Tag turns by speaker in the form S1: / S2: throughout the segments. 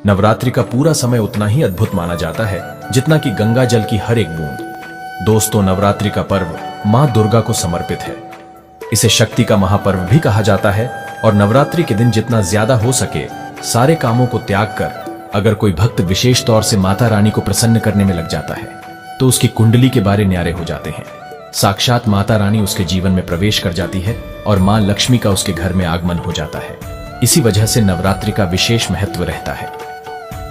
S1: नवरात्रि का पूरा समय उतना ही अद्भुत माना जाता है जितना कि गंगा जल की हर एक बूंद। दोस्तों, नवरात्रि का पर्व मां दुर्गा को समर्पित है। इसे शक्ति का महापर्व भी कहा जाता है और नवरात्रि के दिन जितना ज्यादा हो सके सारे कामों को त्याग कर अगर कोई भक्त विशेष तौर से माता रानी को प्रसन्न करने में लग जाता है तो उसकी कुंडली के बारे न्यारे हो जाते हैं। साक्षात माता रानी उसके जीवन में प्रवेश कर जाती है और मां लक्ष्मी का उसके घर में आगमन हो जाता है। इसी वजह से नवरात्रि का विशेष महत्व रहता है।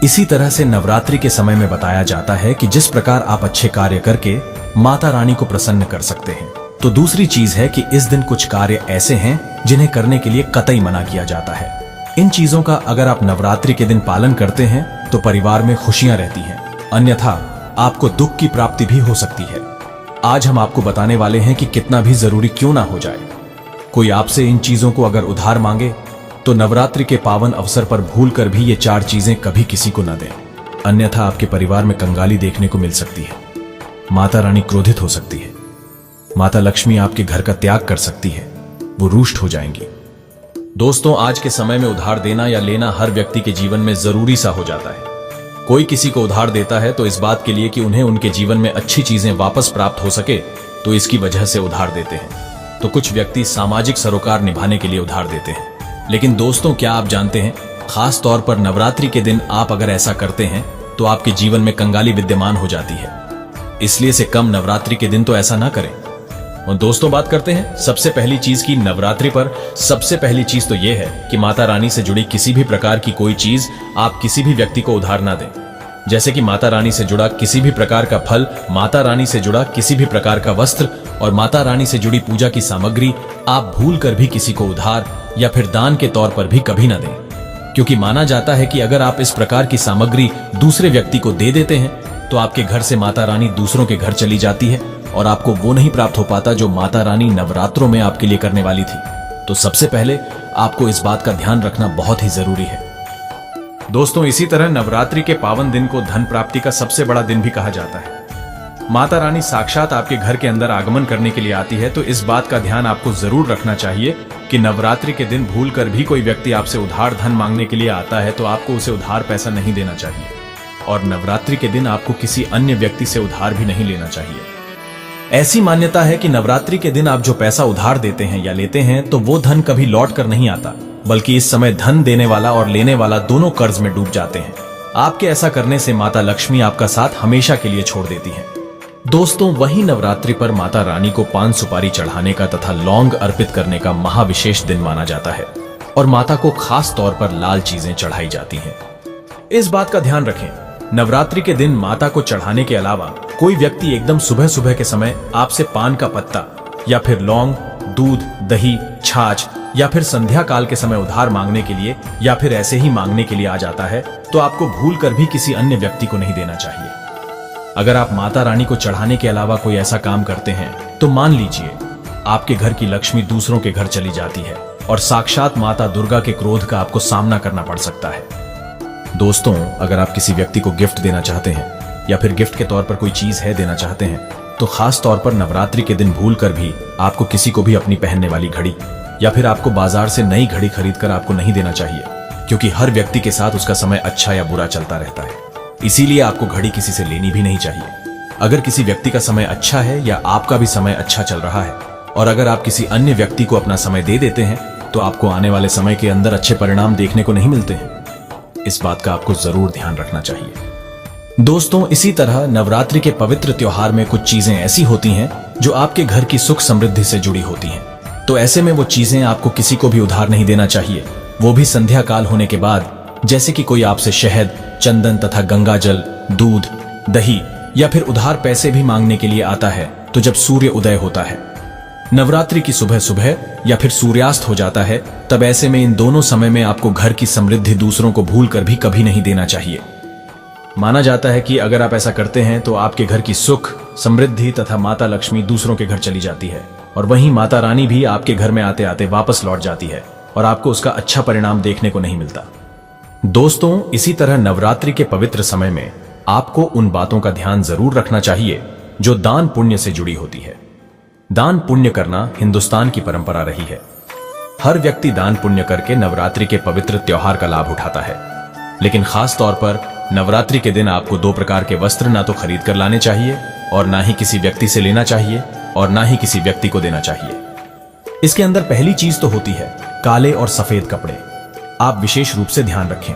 S1: इसी तरह से नवरात्रि के समय में बताया जाता है कि जिस प्रकार आप अच्छे कार्य करके माता रानी को प्रसन्न कर सकते हैं, तो दूसरी चीज है कि इस दिन कुछ कार्य ऐसे हैं जिन्हें करने के लिए कतई मना किया जाता है। इन चीजों का अगर आप नवरात्रि के दिन पालन करते हैं तो परिवार में खुशियां रहती हैं, अन्यथा आपको दुख की प्राप्ति भी हो सकती है। आज हम आपको बताने वाले हैं कि कितना भी जरूरी क्यों ना हो जाए, कोई आपसे इन चीजों को अगर उधार मांगे तो नवरात्रि के पावन अवसर पर भूल कर भी ये 4 चीजें कभी किसी को न दें, अन्यथा आपके परिवार में कंगाली देखने को मिल सकती है। माता रानी क्रोधित हो सकती है, माता लक्ष्मी आपके घर का त्याग कर सकती है, वो रुष्ट हो जाएंगी। दोस्तों, आज के समय में उधार देना या लेना हर व्यक्ति के जीवन में जरूरी सा हो जाता है। कोई किसी को उधार देता है तो इस बात के लिए कि उन्हें उनके जीवन में अच्छी चीजें वापस प्राप्त हो सके, तो इसकी वजह से उधार देते हैं। तो कुछ व्यक्ति सामाजिक सरोकार निभाने के लिए उधार देते हैं। लेकिन दोस्तों, क्या आप जानते हैं, खास तौर पर नवरात्रि के दिन आप अगर ऐसा करते हैं तो आपके जीवन में कंगाली विद्यमान हो जाती है। इसलिए से कम नवरात्रि के दिन तो ऐसा ना करें। और दोस्तों, बात करते हैं सबसे पहली चीज की। नवरात्रि पर सबसे पहली चीज तो यह है कि माता रानी से जुड़ी किसी भी प्रकार की कोई चीज आप किसी भी व्यक्ति को उधार ना दें। जैसे कि माता रानी से जुड़ा किसी भी प्रकार का फल, माता रानी से जुड़ा किसी भी प्रकार का वस्त्र और माता रानी से जुड़ी पूजा की सामग्री आप भूल कर भी किसी को उधार या फिर दान के तौर पर भी कभी ना दें, क्योंकि माना जाता है कि अगर आप इस प्रकार की सामग्री दूसरे व्यक्ति को दे देते हैं तो आपके घर से माता रानी दूसरों के घर चली जाती है और आपको वो नहीं प्राप्त हो पाता जो माता रानी नवरात्रों में आपके लिए करने वाली थी। तो सबसे पहले आपको इस बात का ध्यान रखना बहुत ही जरूरी है। दोस्तों, इसी तरह नवरात्रि के पावन दिन को धन प्राप्ति का सबसे बड़ा दिन भी कहा जाता है। माता रानी साक्षात आपके घर के अंदर आगमन करने के लिए आती है, तो इस बात का ध्यान आपको जरूर रखना चाहिए कि नवरात्रि के दिन भूल कर भी कोई व्यक्ति आपसे उधार धन मांगने के लिए आता है तो आपको उसे उधार पैसा नहीं देना चाहिए, और नवरात्रि के दिन आपको किसी अन्य व्यक्ति से उधार भी नहीं लेना चाहिए। ऐसी मान्यता है कि नवरात्रि के दिन आप जो पैसा उधार देते हैं या लेते हैं तो वो धन कभी लौट कर नहीं आता, बल्कि इस समय धन देने वाला और लेने वाला दोनों कर्ज में डूब जाते हैं। आपके ऐसा करने से माता लक्ष्मी आपका साथ हमेशा के लिए छोड़ देती हैं। दोस्तों, वही नवरात्रि पर माता रानी को पान सुपारी चढ़ाने का तथा लौंग अर्पित करने का महाविशेष दिन माना जाता है और माता को खास तौर पर लाल चीजें चढ़ाई जाती हैं। इस बात का ध्यान रखें, नवरात्रि के दिन माता को चढ़ाने के अलावा कोई व्यक्ति एकदम सुबह सुबह के समय आपसे पान का पत्ता या फिर लौंग, दूध, दही, छाछ या फिर संध्या काल के समय उधार मांगने के लिए या फिर ऐसे ही मांगने के लिए आ जाता है तो आपको भूल कर भी किसी अन्य व्यक्ति को नहीं देना चाहिए। अगर आप माता रानी को चढ़ाने के अलावा कोई ऐसा काम करते हैं तो मान लीजिए आपके घर की लक्ष्मी दूसरों के घर चली जाती है और साक्षात माता दुर्गा के क्रोध का आपको सामना करना पड़ सकता है। दोस्तों, अगर आप किसी व्यक्ति को गिफ्ट देना चाहते हैं या फिर गिफ्ट के तौर पर कोई चीज देना चाहते हैं तो खास तौर पर नवरात्रि के दिन भूल कर भी आपको किसी को भी अपनी पहनने वाली घड़ी या फिर आपको बाजार से नई घड़ी खरीद कर आपको नहीं देना चाहिए, क्योंकि हर व्यक्ति के साथ उसका समय अच्छा या बुरा चलता रहता है। इसीलिए आपको घड़ी किसी से लेनी भी नहीं चाहिए। अगर किसी व्यक्ति का समय अच्छा है या आपका भी समय अच्छा चल रहा है और अगर आप किसी अन्य व्यक्ति को अपना समय दे देते हैं तो आपको आने वाले समय के अंदर अच्छे परिणाम देखने को नहीं मिलते हैं। इस बात का आपको जरूर ध्यान रखना चाहिए। दोस्तों, इसी तरह नवरात्रि के पवित्र त्योहार में कुछ चीजें ऐसी होती हैं जो आपके घर की सुख समृद्धि से जुड़ी होती हैं, तो ऐसे में वो चीजें आपको किसी को भी उधार नहीं देना चाहिए, वो भी संध्या काल होने के बाद। जैसे कि कोई आपसे शहद, चंदन तथा गंगा जल, दूध, दही या फिर उधार पैसे भी मांगने के लिए आता है तो जब सूर्य उदय होता है, नवरात्रि की सुबह सुबह या फिर सूर्यास्त हो जाता है, तब ऐसे में इन दोनों समय में आपको घर की समृद्धि दूसरों को भूल कर भी कभी नहीं देना चाहिए। माना जाता है कि अगर आप ऐसा करते हैं तो आपके घर की सुख, समृद्धि तथा माता लक्ष्मी दूसरों के घर चली जाती है और वहीं माता रानी भी आपके घर में आते आते वापस लौट जाती है और आपको उसका अच्छा परिणाम देखने को नहीं मिलता। दोस्तों, इसी तरह नवरात्रि के पवित्र समय में आपको उन बातों का ध्यान जरूर रखना चाहिए जो दान पुण्य से जुड़ी होती है। दान पुण्य करना हिंदुस्तान की परंपरा रही है। हर व्यक्ति दान पुण्य करके नवरात्रि के पवित्र त्योहार का लाभ उठाता है। लेकिन खास तौर पर नवरात्रि के दिन आपको 2 प्रकार के वस्त्र ना तो खरीद कर लाने चाहिए और ना ही किसी व्यक्ति से लेना चाहिए और ना ही किसी व्यक्ति को देना चाहिए। इसके अंदर पहली चीज तो होती है काले और सफेद कपड़े। आप विशेष रूप से ध्यान रखें,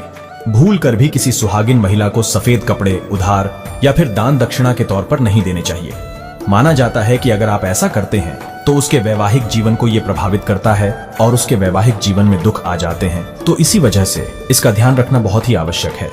S1: भूल कर भी किसी सुहागिन महिला को सफेद कपड़े उधार या फिर दान दक्षिणा के तौर पर नहीं देने चाहिए। माना जाता है कि अगर आप ऐसा करते हैं तो उसके वैवाहिक जीवन को यह प्रभावित करता है और उसके वैवाहिक जीवन में दुख आ जाते हैं। तो इसी वजह से इसका ध्यान रखना बहुत ही आवश्यक है।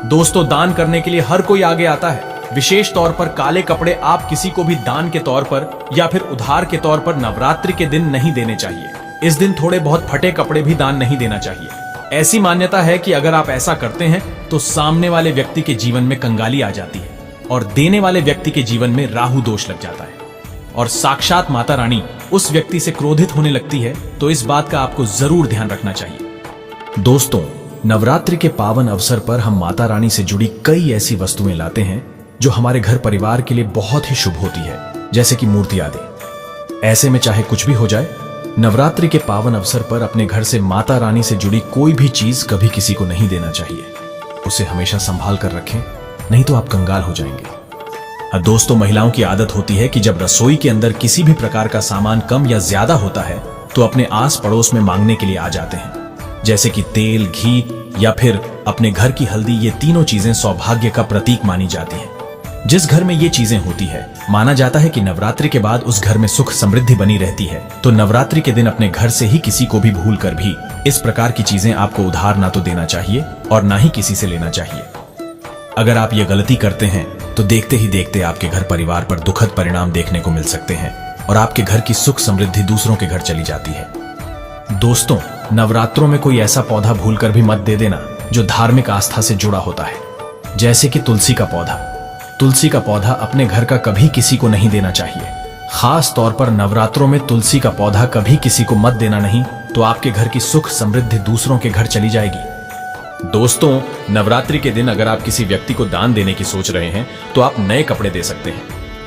S1: दोस्तों, दान करने के लिए हर कोई आगे आता है। विशेष तौर पर काले कपड़े आप किसी को भी दान के तौर पर या फिर उधार के तौर पर नवरात्रि के दिन नहीं देने चाहिए। इस दिन थोड़े बहुत फटे कपड़े भी दान नहीं देना चाहिए। ऐसी मान्यता है कि अगर आप ऐसा करते हैं तो सामने वाले व्यक्ति के जीवन में कंगाली आ जाती है और देने वाले व्यक्ति के जीवन में राहु दोष लग जाता है और साक्षात माता रानी उस व्यक्ति से क्रोधित होने लगती है। तो इस बात का आपको जरूर ध्यान रखना चाहिए। दोस्तों, नवरात्रि के पावन अवसर पर हम माता रानी से जुड़ी कई ऐसी वस्तुएं लाते हैं जो हमारे घर परिवार के लिए बहुत ही शुभ होती है, जैसे कि मूर्ति आदि। ऐसे में चाहे कुछ भी हो जाए, नवरात्रि के पावन अवसर पर अपने घर से माता रानी से जुड़ी कोई भी चीज कभी किसी को नहीं देना चाहिए। उसे हमेशा संभाल कर रखें, नहीं तो आप कंगाल हो जाएंगे। दोस्तों, महिलाओं की आदत होती है कि जब रसोई के अंदर किसी भी प्रकार का सामान कम या ज्यादा होता है तो अपने आस पड़ोस में मांगने के लिए आ जाते हैं, जैसे कि तेल, घी या फिर अपने घर की हल्दी। ये तीनों चीजें सौभाग्य का प्रतीक मानी जाती हैं। जिस घर में ये चीजें होती है, माना जाता है कि नवरात्रि के बाद उस घर में सुख समृद्धि बनी रहती है। तो नवरात्रि के दिन अपने घर से ही किसी को भी भूल कर भी इस प्रकार की चीजें आपको उधार ना तो देना चाहिए और ना ही किसी से लेना चाहिए। अगर आप ये गलती करते हैं तो देखते ही देखते आपके घर परिवार पर दुखद परिणाम देखने को मिल सकते हैं और आपके घर की सुख समृद्धि दूसरों के घर चली जाती है। दोस्तों, नवरात्रों में कोई ऐसा पौधा भूल कर भी मत दे देना जो धार्मिक आस्था से जुड़ा होता है, जैसे कि तुलसी का पौधा। तुलसी का पौधा अपने घर का कभी किसी को नहीं देना चाहिए। खास तौर पर नवरात्रों में तुलसी का पौधा कभी किसी को मत देना, नहीं तो आपके घर की सुख समृद्धि दूसरों के घर चली जाएगी। दोस्तों, नवरात्रि के दिन अगर आप किसी व्यक्ति को दान देने की सोच रहे हैं तो आप नए कपड़े दे सकते हैं।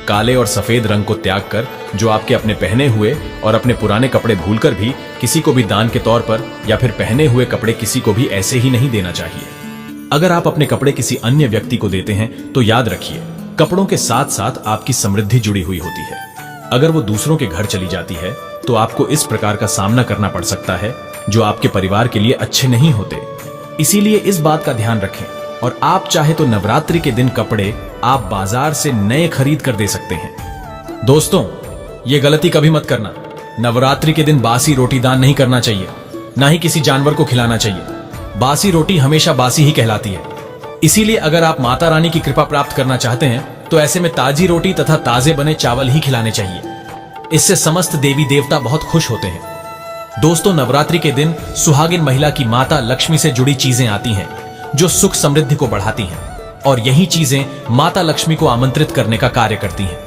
S1: काले और सफेद रंग को त्याग कर जो आपके अपने पहने हुए और अपने पुराने कपड़े भूलकर भी किसी को भी दान के तौर पर या फिर पहने हुए कपड़े किसी को भी ऐसे ही नहीं देना चाहिए। अगर आप अपने कपड़े किसी अन्य व्यक्ति को देते हैं तो याद रखिए, कपड़ों के साथ साथ आपकी समृद्धि जुड़ी हुई होती है। अगर वो दूसरों के घर चली जाती है तो आपको इस प्रकार का सामना करना पड़ सकता है जो आपके परिवार के लिए अच्छे नहीं होते। इसीलिए इस बात का ध्यान रखें और आप चाहे तो नवरात्रि के दिन कपड़े आप बाजार से नए खरीद कर दे सकते हैं। दोस्तों, ये गलती कभी मत करना। नवरात्रि के दिन बासी रोटी दान नहीं करना चाहिए, ना ही किसी जानवर को खिलाना चाहिए। बासी रोटी हमेशा बासी ही कहलाती है। इसीलिए अगर आप माता रानी की कृपा प्राप्त करना चाहते हैं तो ऐसे में ताजी रोटी तथा ताजे बने चावल ही खिलाने चाहिए। इससे समस्त देवी देवता बहुत खुश होते हैं। दोस्तों, नवरात्रि के दिन सुहागिन महिला की माता लक्ष्मी से जुड़ी चीजें आती हैं जो सुख समृद्धि को बढ़ाती हैं और यही चीजें माता लक्ष्मी को आमंत्रित करने का कार्य करती हैं।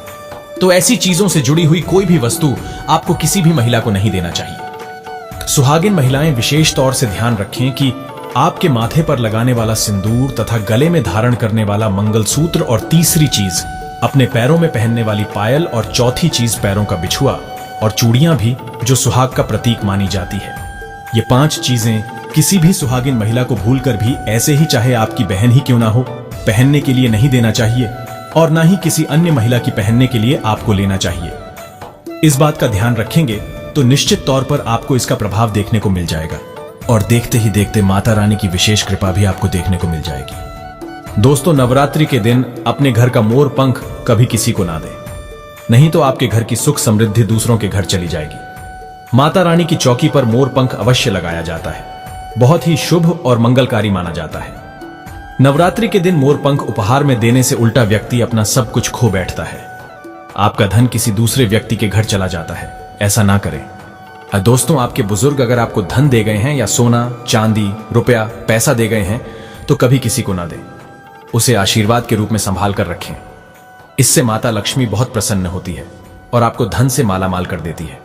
S1: तो ऐसी चीजों से जुड़ी हुई कोई भी वस्तु आपको किसी भी महिला को नहीं देना चाहिए। सुहागिन महिलाएं विशेष तौर से ध्यान रखें कि आपके माथे पर लगाने वाला सिंदूर तथा गले में धारण करने वाला मंगलसूत्र और तीसरी चीज अपने पैरों में पहनने वाली पायल और चौथी चीज पैरों का बिछुआ और चूड़ियां भी जो सुहाग का प्रतीक मानी जाती है। ये 5 चीजें किसी भी सुहागिन महिला को भूलकर भी, ऐसे ही चाहे आपकी बहन ही क्यों ना हो, पहनने के लिए नहीं देना चाहिए और ना ही किसी अन्य महिला की पहनने के लिए आपको लेना चाहिए। इस बात का ध्यान रखेंगे तो निश्चित तौर पर आपको इसका प्रभाव देखने को मिल जाएगा और देखते ही देखते माता रानी की विशेष कृपा भी आपको देखने को मिल जाएगी। दोस्तों, नवरात्रि के दिन अपने घर का मोर पंख कभी किसी को ना दें, नहीं तो आपके घर की सुख समृद्धि दूसरों के घर चली जाएगी। माता रानी की चौकी पर मोर पंख अवश्य लगाया जाता है, बहुत ही शुभ और मंगलकारी माना जाता है। नवरात्रि के दिन मोर पंख उपहार में देने से उल्टा व्यक्ति अपना सब कुछ खो बैठता है। आपका धन किसी दूसरे व्यक्ति के घर चला जाता है, ऐसा ना करें। दोस्तों, आपके बुजुर्ग अगर आपको धन दे गए हैं या सोना, चांदी, रुपया, पैसा दे गए हैं तो कभी किसी को ना दें। उसे आशीर्वाद के रूप में संभाल कर रखें। इससे माता लक्ष्मी बहुत प्रसन्न होती है और आपको धन से मालामाल कर देती है।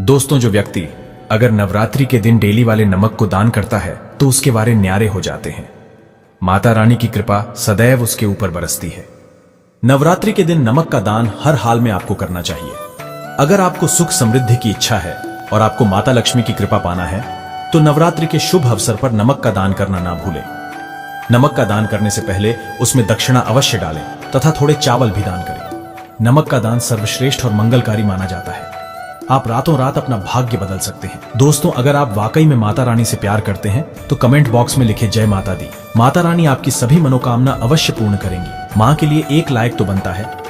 S1: दोस्तों, जो व्यक्ति अगर नवरात्रि के दिन डेली वाले नमक को दान करता है तो उसके वारे न्यारे हो जाते हैं। माता रानी की कृपा सदैव उसके ऊपर बरसती है। नवरात्रि के दिन नमक का दान हर हाल में आपको करना चाहिए। अगर आपको सुख समृद्धि की इच्छा है और आपको माता लक्ष्मी की कृपा पाना है तो नवरात्रि के शुभ अवसर पर नमक का दान करना ना भूलें। नमक का दान करने से पहले उसमें दक्षिणा अवश्य डालें तथा थोड़े चावल भी दान करें। नमक का दान सर्वश्रेष्ठ और मंगलकारी माना जाता है। आप रातों रात अपना भाग्य बदल सकते हैं। दोस्तों, अगर आप वाकई में माता रानी से प्यार करते हैं तो कमेंट बॉक्स में लिखे जय माता दी। माता रानी आपकी सभी मनोकामना अवश्य पूर्ण करेंगी। माँ के लिए एक लाइक तो बनता है।